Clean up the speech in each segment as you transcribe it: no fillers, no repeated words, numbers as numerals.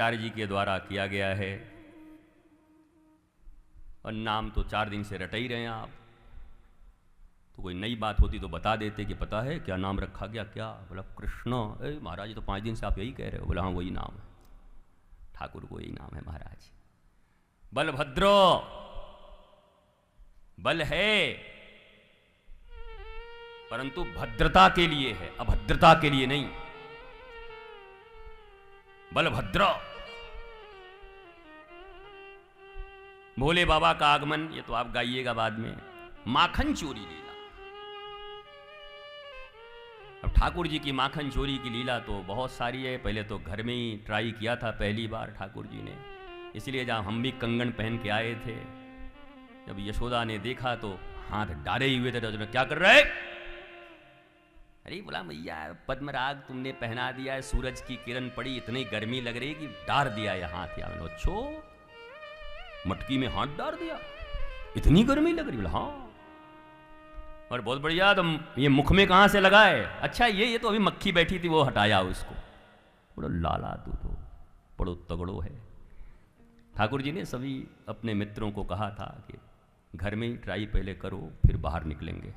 आचार्य जी के द्वारा किया गया है। और नाम तो 4 दिन से रट ही रहे हैं आप, तो कोई नई बात होती तो बता देते कि पता है क्या नाम रखा गया। क्या बोला? कृष्ण। महाराज तो 5 दिन से आप यही कह रहे हो। बोला हाँ वही नाम है, ठाकुर को यही नाम है महाराज। बलभद्र बल है, परंतु भद्रता के लिए है, अभद्रता के लिए नहीं। बलभद्र भोले बाबा का आगमन, ये तो आप गाइएगा बाद में। माखन चोरी लीला, अब ठाकुर जी की माखन चोरी की लीला तो बहुत सारी है। पहले तो घर में ही ट्राई किया था पहली बार ठाकुर जी ने, इसलिए जब हम भी कंगन पहन के आए थे, जब यशोदा ने देखा तो हाथ डाले हुए थे। तो क्या कर रहे? अरे बोला मैया पद्मराग तुमने पहना दिया है, सूरज की किरण पड़ी, इतनी गर्मी लग रही कि डार दिया है हाथ। या अच्छो मटकी में हाथ डाल दिया, इतनी गर्मी लग रही? बोला हाँ। और बहुत बढ़िया, तो ये मुख में कहां से लगा है? अच्छा ये तो अभी मक्खी बैठी थी वो हटाया उसको। बोलो लाला तू तो बड़ो तगड़ो है। ठाकुर जी ने सभी अपने मित्रों को कहा था कि घर में ही ट्राई पहले करो, फिर बाहर निकलेंगे।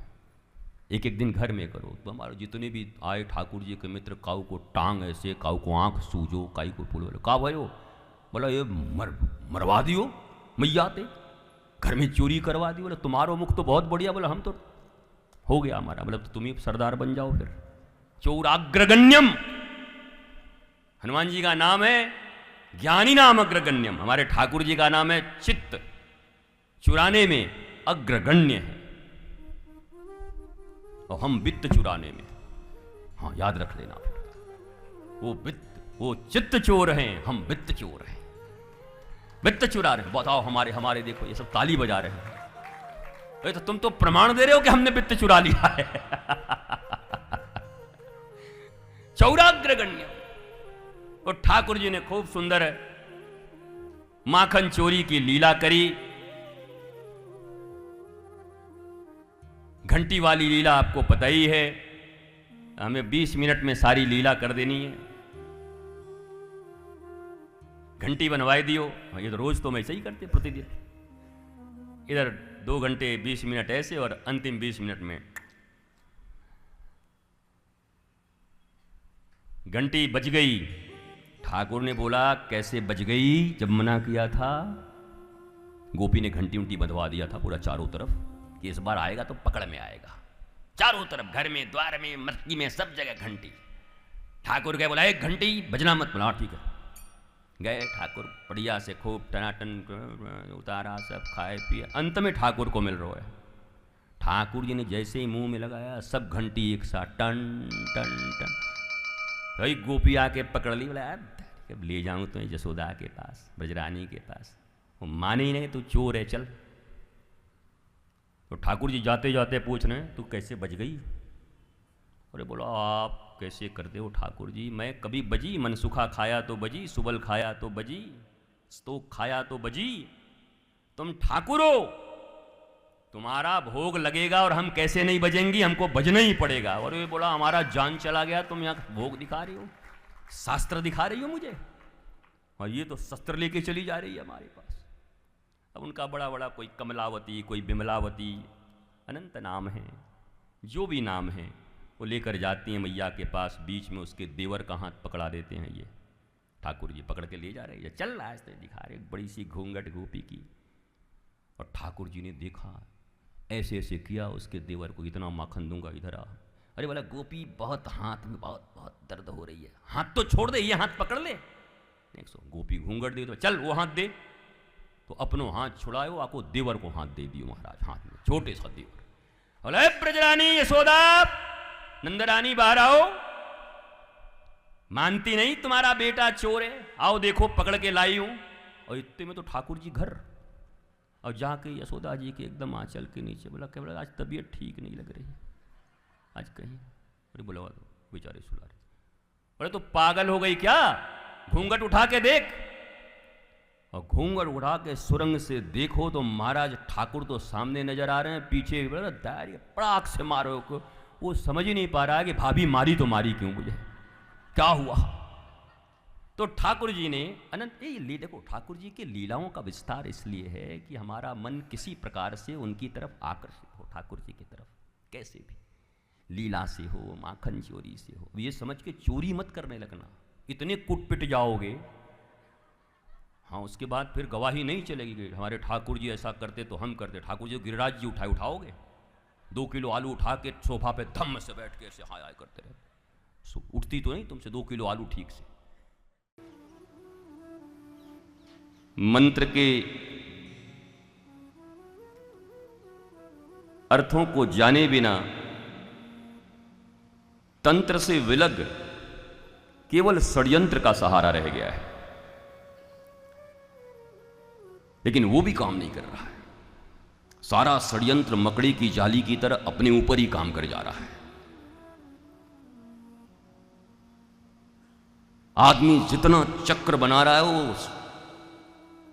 एक एक दिन घर में करो। तो हमारे जितने भी आए ठाकुर जी के मित्र, काऊ को टांग ऐसे, काऊ को आंख सूझो, काई को फूलो। का भयो? बोला ये मरवा दियो मैया ते, घर में चोरी करवा दी। बोला तुम्हारो मुख तो बहुत बढ़िया। बोला हम तो हो गया हमारा, मतलब तो तुम ही सरदार बन जाओ फिर। चौराग्रगण्यम हनुमान जी का नाम है, ज्ञानी नाम अग्रगण्यम। हमारे ठाकुर जी का नाम है चित्त चुराने में अग्रगण्य है, और हम वित्त चुराने में। हाँ याद रख लेना फिर, वो चित्त चोर हैं, हम वित्त चोर हैं। वित्त चुरा रहे हैं। बताओ हमारे देखो ये सब ताली बजा रहे हैं। तो तुम तो प्रमाण दे रहे हो कि हमने वित्त चुरा लिया है। चौराग्रगण्य। और ठाकुर जी ने खूब सुंदर माखन चोरी की लीला करी। घंटी वाली लीला आपको पता ही है, हमें 20 मिनट में सारी लीला कर देनी है। घंटी बनवाई दियो, ये तो रोज तो मैं ऐसे ही करते प्रतिदिन। इधर 2 घंटे 20 मिनट ऐसे, और अंतिम 20 मिनट में घंटी बज गई। ठाकुर ने बोला कैसे बज गई? जब मना किया था गोपी ने घंटी उंटी बंधवा दिया था पूरा चारों तरफ, कि इस बार आएगा तो पकड़ में आएगा। चारों तरफ, घर में, द्वार में, मटकी में, सब जगह घंटी। ठाकुर गए, बोला एक घंटी बजना मत। बोला ठीक है। गए ठाकुर बढ़िया से खूब टनाटन उतारा, सब खाए पिए। अंत में ठाकुर को मिल रहा है। ठाकुर जी ने जैसे ही मुंह में लगाया, सब घंटी एक साथ टन टन टन। भाई गोपी आके पकड़ ली। बोला अब ले जाऊं तो यशोदा के पास, ब्रजरानी के पास। वो माने ही नहीं, तू चोर है चल। तो ठाकुर जी जाते जाते पूछ रहे तू कैसे बज गई? अरे बोला आप कैसे करते हो ठाकुर जी, मैं कभी बजी? मनसुखा खाया तो बजी, सुबल खाया तो बजी, स्तोक खाया तो बजी। तुम ठाकुर हो, तुम्हारा भोग लगेगा और हम कैसे नहीं बजेंगी? हमको बजना ही पड़ेगा। और ये बोला हमारा जान चला गया, तुम यहाँ भोग दिखा रही हो, शास्त्र दिखा रही हो मुझे, और ये तो शस्त्र लेके चली जा रही है हमारे पास। अब उनका बड़ा बड़ा कोई कमलावती, कोई बिमलावती, अनंत नाम है, जो भी नाम है वो लेकर जाती हैं मैया के पास। बीच में उसके देवर का हाथ पकड़ा देते हैं। ये ठाकुर जी पकड़ के ले जा रहे हैं, चल रहा है दिखा रहे, बड़ी सी घूंघट गोपी की। और ठाकुर जी ने देखा, ऐसे ऐसे किया उसके देवर को, इतना माखन दूंगा इधर आ। अरे बोला गोपी बहुत हाथ में बहुत बहुत दर्द हो रही है, हाथ तो छोड़ दे, ये हाथ पकड़ ले। गोपी घूंघट दे, तो चल वो हाथ दे। तो अपनों हाथ छुड़ायो, आपको देवर को हाथ दे दियो महाराज, हाथ में छोटे सा देवर। बोले ब्रजरानी यशोदा नंदरानी बाहर आओ, मानती नहीं तुम्हारा बेटा चोर है, आओ देखो पकड़ के लाई हूं। और इतने में तो ठाकुर जी घर, और जाके यशोदा जी के एकदम आंचल के नीचे। बोला क्या? बोला आज तबीयत ठीक नहीं लग रही आज कहीं। अरे बोला बेचारे सुला रहे। बोले तो पागल हो गई क्या? घूंघट उठा के देख। और घूंघट उठा के सुरंग से देखो तो महाराज ठाकुर तो सामने नजर आ रहे हैं, पीछे पड़ाक से मारो को। वो समझ ही नहीं पा रहा है कि भाभी मारी तो मारी क्यों, मुझे क्या हुआ। तो ठाकुर जी ने अनंत ये देखो, ठाकुर जी के लीलाओं का विस्तार इसलिए है कि हमारा मन किसी प्रकार से उनकी तरफ आकर्षित हो, ठाकुर जी की तरफ कैसे भी, लीला से हो, माखन चोरी से हो। ये समझ के चोरी मत करने लगना, इतने कुट पिट जाओगे, हाँ उसके बाद फिर गवाही नहीं चलेगी कि हमारे ठाकुर जी ऐसा करते तो हम करते। ठाकुर जी गिरिराज जी उठाओगे, 2 किलो आलू उठा के सोफा पे धम से बैठ के ऐसे हाय हाय करते रहे, उठती तो नहीं तुमसे 2 किलो आलू ठीक से। मंत्र के अर्थों को जाने बिना तंत्र से विलग केवल षड्यंत्र का सहारा रह गया है, लेकिन वो भी काम नहीं कर रहा है। सारा षड्यंत्र मकड़ी की जाली की तरह अपने ऊपर ही काम कर जा रहा है। आदमी जितना चक्र बना रहा है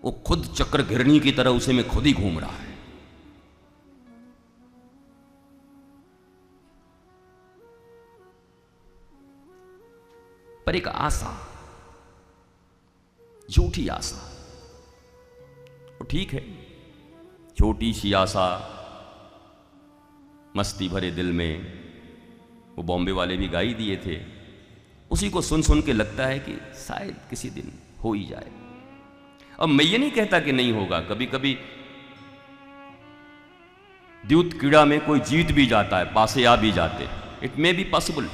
वो खुद चक्र घिरनी की तरह उसे में खुद ही घूम रहा है। पर एक आशा, झूठी आशा, वो ठीक है, छोटी सी आशा मस्ती भरे दिल में, वो बॉम्बे वाले भी गा ही दिए थे। उसी को सुन सुन के लगता है कि शायद किसी दिन हो ही जाए। अब मैं ये नहीं कहता कि नहीं होगा, कभी कभी द्यूत क्रीड़ा में कोई जीत भी जाता है, पासे आ भी जाते, इट मे बी पॉसिबल।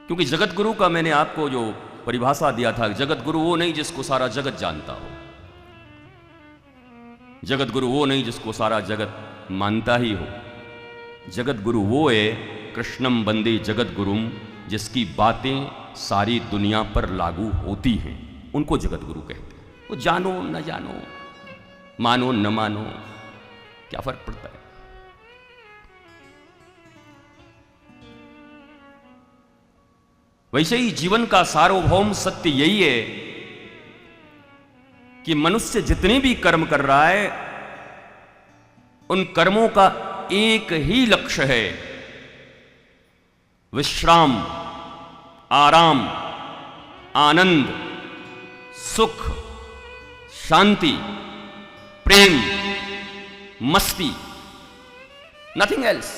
क्योंकि जगत गुरु का मैंने आपको जो परिभाषा दिया था, जगत गुरु वो नहीं जिसको सारा जगत जानता हो, जगत गुरु वो नहीं जिसको सारा जगत मानता ही हो। जगत गुरु वो है, कृष्णम वंदे जगत गुरुम, जिसकी बातें सारी दुनिया पर लागू होती हैं, उनको जगत गुरु कहते हैं। वो जानो न जानो, मानो न मानो, क्या फर्क पड़ता है। वैसे ही जीवन का सार्वभौम सत्य यही है कि मनुष्य जितने भी कर्म कर रहा है, उन कर्मों का एक ही लक्ष्य है, विश्राम, आराम, आनंद, सुख, शांति, प्रेम, मस्ती, नथिंग एल्स।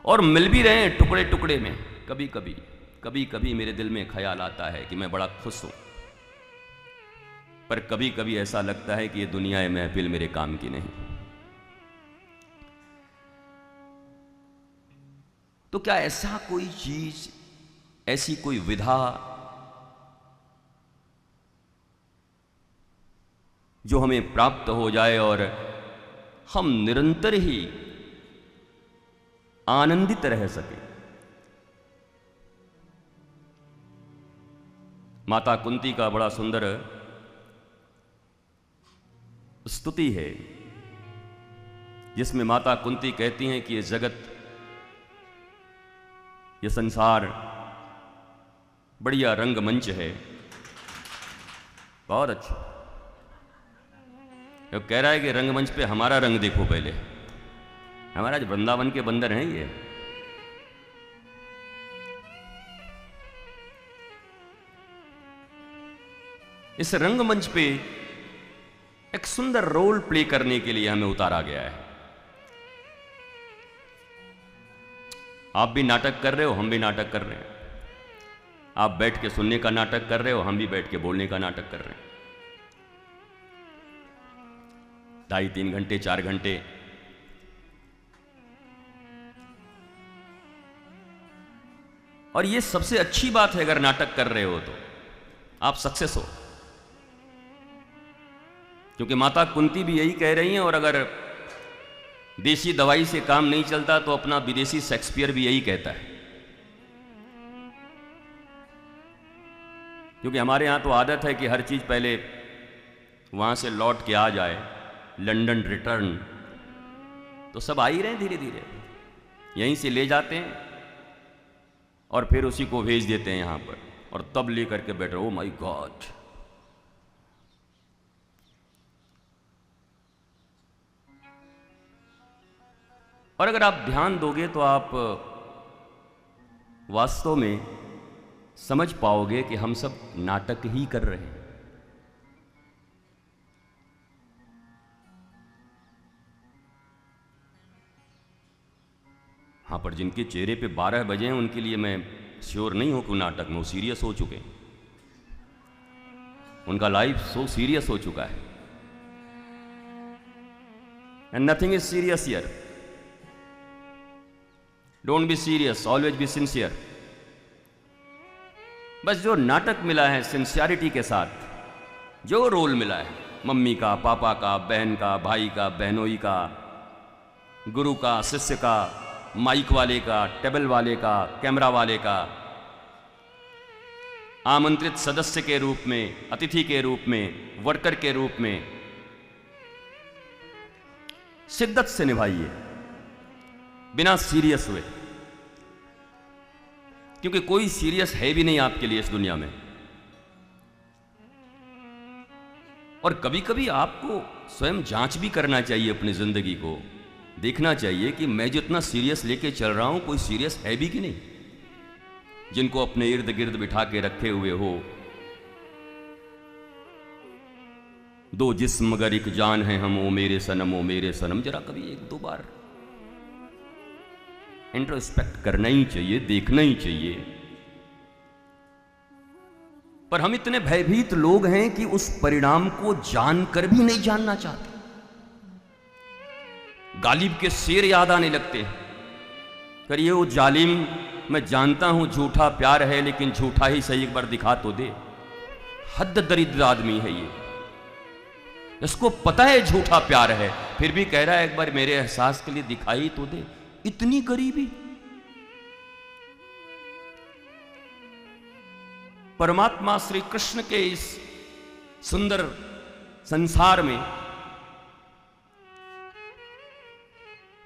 और मिल भी रहे हैं टुकड़े टुकड़े में। कभी कभी मेरे दिल में ख्याल आता है कि मैं बड़ा खुश हूं, पर कभी कभी ऐसा लगता है कि ये दुनिया महफिल मेरे काम की नहीं। तो क्या ऐसा कोई चीज, ऐसी कोई विधा जो हमें प्राप्त हो जाए और हम निरंतर ही आनंदित रह सके? माता कुंती का बड़ा सुंदर स्तुति है, जिसमें माता कुंती कहती हैं कि ये जगत, ये संसार बढ़िया रंगमंच है, बहुत अच्छा। वो कह रहा है कि रंगमंच पे हमारा रंग देखो पहले, हमारा जो वृंदावन के बंदर हैं ये। इस रंगमंच पे एक सुंदर रोल प्ले करने के लिए हमें उतारा गया है। आप भी नाटक कर रहे हो, हम भी नाटक कर रहे हैं। आप बैठ के सुनने का नाटक कर रहे हो, हम भी बैठ के बोलने का नाटक कर रहे हैं। 2.5-3 घंटे 4 घंटे और ये सबसे अच्छी बात है, अगर नाटक कर रहे हो तो आप सक्सेस हो। क्योंकि माता कुंती भी यही कह रही हैं, और अगर देसी दवाई से काम नहीं चलता तो अपना विदेशी शेक्सपियर भी यही कहता है। क्योंकि हमारे यहां तो आदत है कि हर चीज पहले वहां से लौट के आ जाए, लंदन रिटर्न, तो सब आ ही रहे हैं धीरे धीरे, यहीं से ले जाते हैं और फिर उसी को भेज देते हैं यहां पर, और तब लेकर के बैठ रहे, ओ माय गॉड। और अगर आप ध्यान दोगे तो आप वास्तव में समझ पाओगे कि हम सब नाटक ही कर रहे हैं। हाँ, पर जिनके चेहरे पे 12 बजे हैं उनके लिए मैं श्योर नहीं हूं कि नाटक में वो सीरियस हो चुके हैं। उनका लाइफ सो सीरियस हो चुका है। And nothing is serious here. Don't be serious, always be sincere. बस जो नाटक मिला है सिंसियरिटी के साथ, जो रोल मिला है मम्मी का, पापा का, बहन का, भाई का, बहनोई का, गुरु का, शिष्य का, माइक वाले का, टेबल वाले का, कैमरा वाले का, आमंत्रित सदस्य के रूप में, अतिथि के रूप में, वर्कर के रूप में शिद्दत से निभाइए, बिना सीरियस हुए, क्योंकि कोई सीरियस है भी नहीं आपके लिए इस दुनिया में। और कभी कभी आपको स्वयं जांच भी करना चाहिए अपनी जिंदगी को, देखना चाहिए कि मैं जितना सीरियस लेके चल रहा हूं कोई सीरियस है भी कि नहीं। जिनको अपने इर्द गिर्द बिठा के रखे हुए हो, दो जिस्म मगर एक जान है हम, ओ मेरे सनम, ओ मेरे सनम, जरा कभी एक दो बार इंट्रोस्पेक्ट करना ही चाहिए, देखना ही चाहिए। पर हम इतने भयभीत लोग हैं कि उस परिणाम को जानकर भी नहीं जानना चाहते। गालिब के शेर याद आने लगते हैं, करिए वो जालिम, मैं जानता हूं झूठा प्यार है, लेकिन झूठा ही सही एक बार दिखा तो दे। हद दरिद्र आदमी है ये, इसको पता है झूठा प्यार है, फिर भी कह रहा है एक बार मेरे एहसास के लिए दिखाई तो दे। इतनी गरीबी। परमात्मा श्री कृष्ण के इस सुंदर संसार में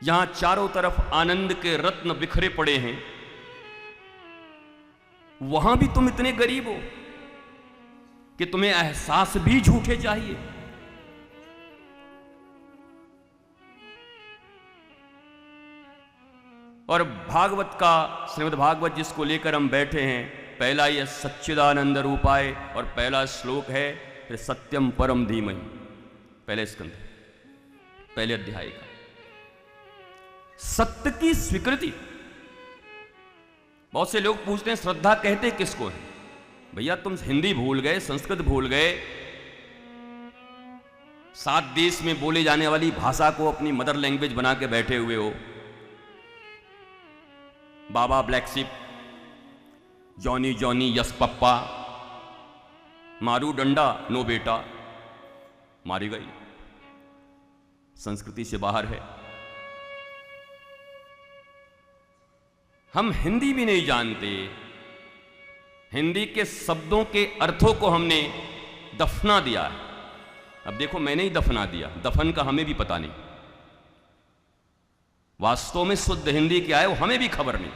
यहां चारों तरफ आनंद के रत्न बिखरे पड़े हैं, वहां भी तुम इतने गरीब हो कि तुम्हें एहसास भी झूठे चाहिए। और भागवत का, श्रीमद् भागवत जिसको लेकर हम बैठे हैं, पहला यह सच्चिदानंद रूपाय और पहला श्लोक है फिर सत्यम परम धीमहि, पहले स्कंद, पहले अध्याय का सत्य की स्वीकृति। बहुत से लोग पूछते हैं श्रद्धा कहते किसको है? भैया तुम हिंदी भूल गए, संस्कृत भूल गए, 7 देश में बोले जाने वाली भाषा को अपनी मदर लैंग्वेज बना के बैठे हुए हो। Baa baa black sheep, Johnny Johnny yes papa, मारू डंडा नो बेटा, मारी गई, संस्कृति से बाहर है। हम हिंदी भी नहीं जानते, हिंदी के शब्दों के अर्थों को हमने दफना दिया है। अब देखो, मैंने ही दफना दिया, दफन का हमें भी पता नहीं, वास्तव में शुद्ध हिंदी क्या है वो हमें भी खबर नहीं।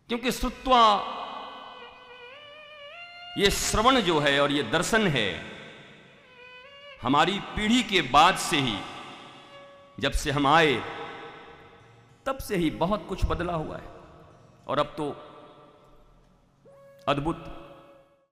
क्योंकि श्रुत्वा, ये श्रवण जो है और ये दर्शन है, हमारी पीढ़ी के बाद से ही, जब से हम आए तब से ही बहुत कुछ बदला हुआ है। और अब तो अद्भुत